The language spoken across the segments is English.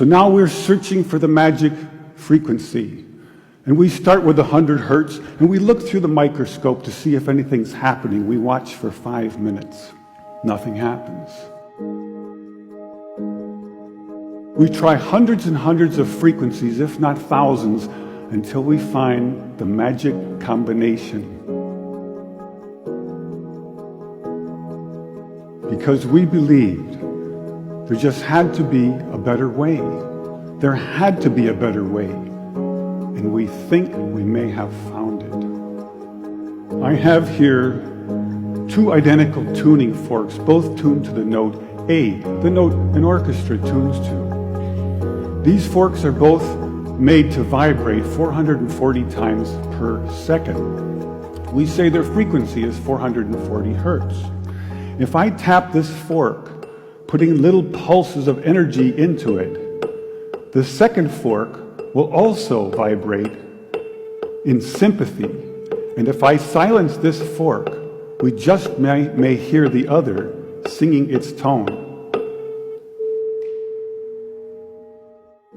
So now we're searching for the magic frequency. And we start with 100 hertz, and we look through the microscope to see if anything's happening. We watch for 5 minutes. Nothing happens. We try hundreds and hundreds of frequencies, if not thousands, until we find the magic combination. Because we believed there just had to be a better way. There had to be a better way. And we think we may have found it. I have here 2 identical tuning forks, both tuned to the note A, the note an orchestra tunes to. These forks are both made to vibrate 440 times per second. We say their frequency is 440 hertz. If I tap this fork, putting little pulses of energy into it, the second fork will also vibrate in sympathy. And if I silence this fork, we just may hear the other singing its tone.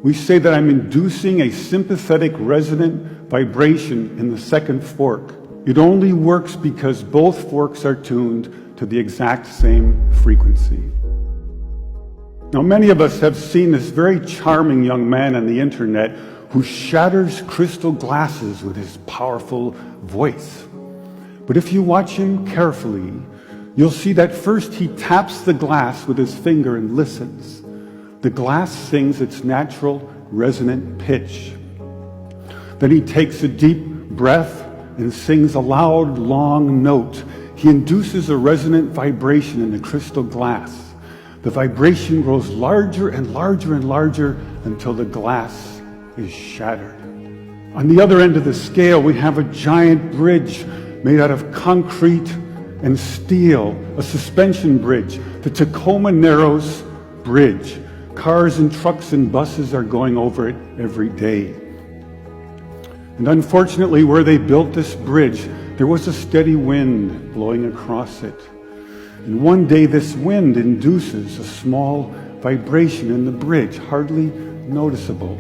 We say that I'm inducing a sympathetic resonant vibration in the second fork. It only works because both forks are tuned to the exact same frequency. Now, many of us have seen this very charming young man on the internet who shatters crystal glasses with his powerful voice. But if you watch him carefully, you'll see that first he taps the glass with his finger and listens. The glass sings its natural resonant pitch. Then he takes a deep breath and sings a loud, long note. He induces a resonant vibration in the crystal glass. The vibration grows larger and larger and larger until the glass is shattered. On the other end of the scale, we have a giant bridge made out of concrete and steel, a suspension bridge, the Tacoma Narrows Bridge. Cars and trucks and buses are going over it every day. And unfortunately, where they built this bridge, there was a steady wind blowing across it. And one day this wind induces a small vibration in the bridge, hardly noticeable.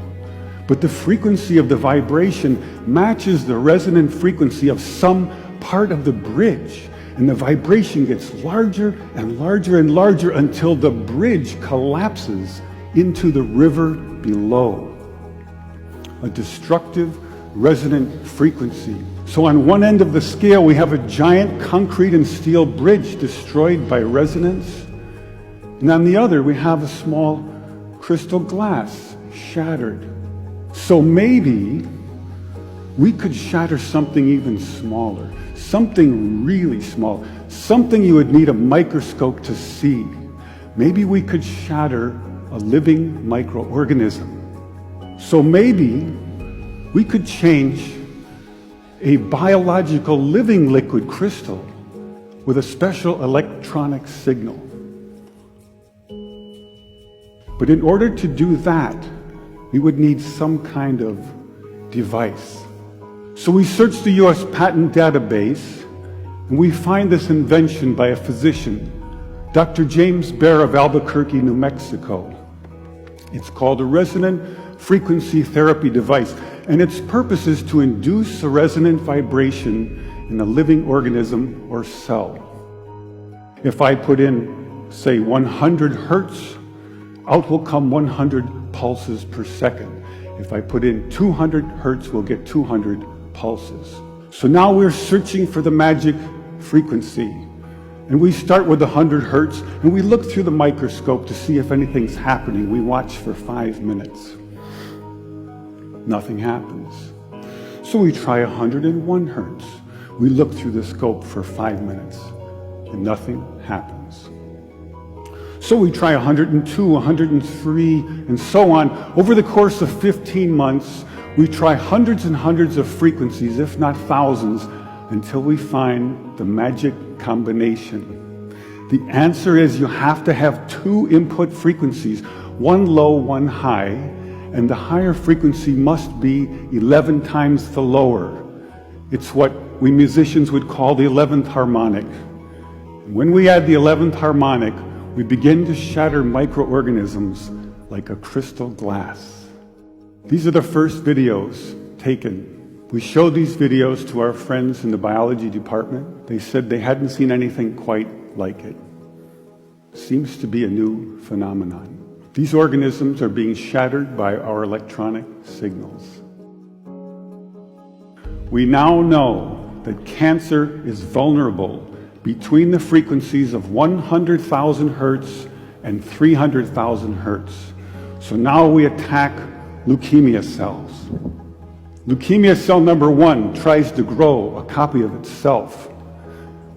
But the frequency of the vibration matches the resonant frequency of some part of the bridge. And the vibration gets larger and larger and larger until the bridge collapses into the river below. A destructive resonant frequency. So on one end of the scale, we have a giant concrete and steel bridge destroyed by resonance. And on the other, we have a small crystal glass shattered. So maybe we could shatter something even smaller. Something really small, something you would need a microscope to see. Maybe we could shatter a living microorganism. So maybe we could change a biological living liquid crystal with a special electronic signal. But in order to do that, we would need some kind of device. So we search the US patent database, and we find this invention by a physician, Dr. James Bear of Albuquerque, New Mexico. It's called a resonant frequency therapy device, and its purpose is to induce a resonant vibration in a living organism or cell. If I put in, say, 100 hertz, out will come 100 pulses per second. If I put in 200 hertz, we'll get 200 pulses. So now we're searching for the magic frequency. And we start with 100 hertz, and we look through the microscope to see if anything's happening. We watch for 5 minutes. Nothing happens. So we try 101 hertz. We look through the scope for 5 minutes, and nothing happens. So we try 102, 103, and so on. Over the course of 15 months, we try hundreds and hundreds of frequencies, if not thousands, until we find the magic combination. The answer is you have to have 2 input frequencies, one low, one high, and the higher frequency must be 11 times the lower. It's what we musicians would call the 11th harmonic. And when we add the 11th harmonic, we begin to shatter microorganisms like a crystal glass. These are the first videos taken. We showed these videos to our friends in the biology department. They said they hadn't seen anything quite like it. Seems to be a new phenomenon. These organisms are being shattered by our electronic signals. We now know that cancer is vulnerable between the frequencies of 100,000 hertz and 300,000 hertz. So now we attack leukemia cells. Leukemia cell number 1 tries to grow a copy of itself,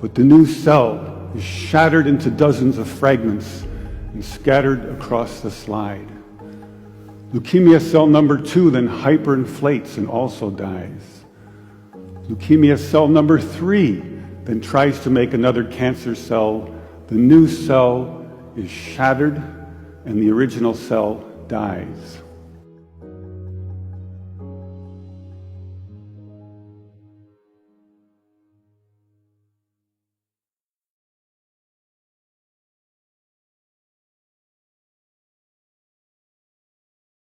but the new cell is shattered into dozens of fragments and scattered across the slide. Leukemia cell number 2 then hyperinflates and also dies. Leukemia cell number 3 then tries to make another cancer cell. The new cell is shattered and the original cell dies.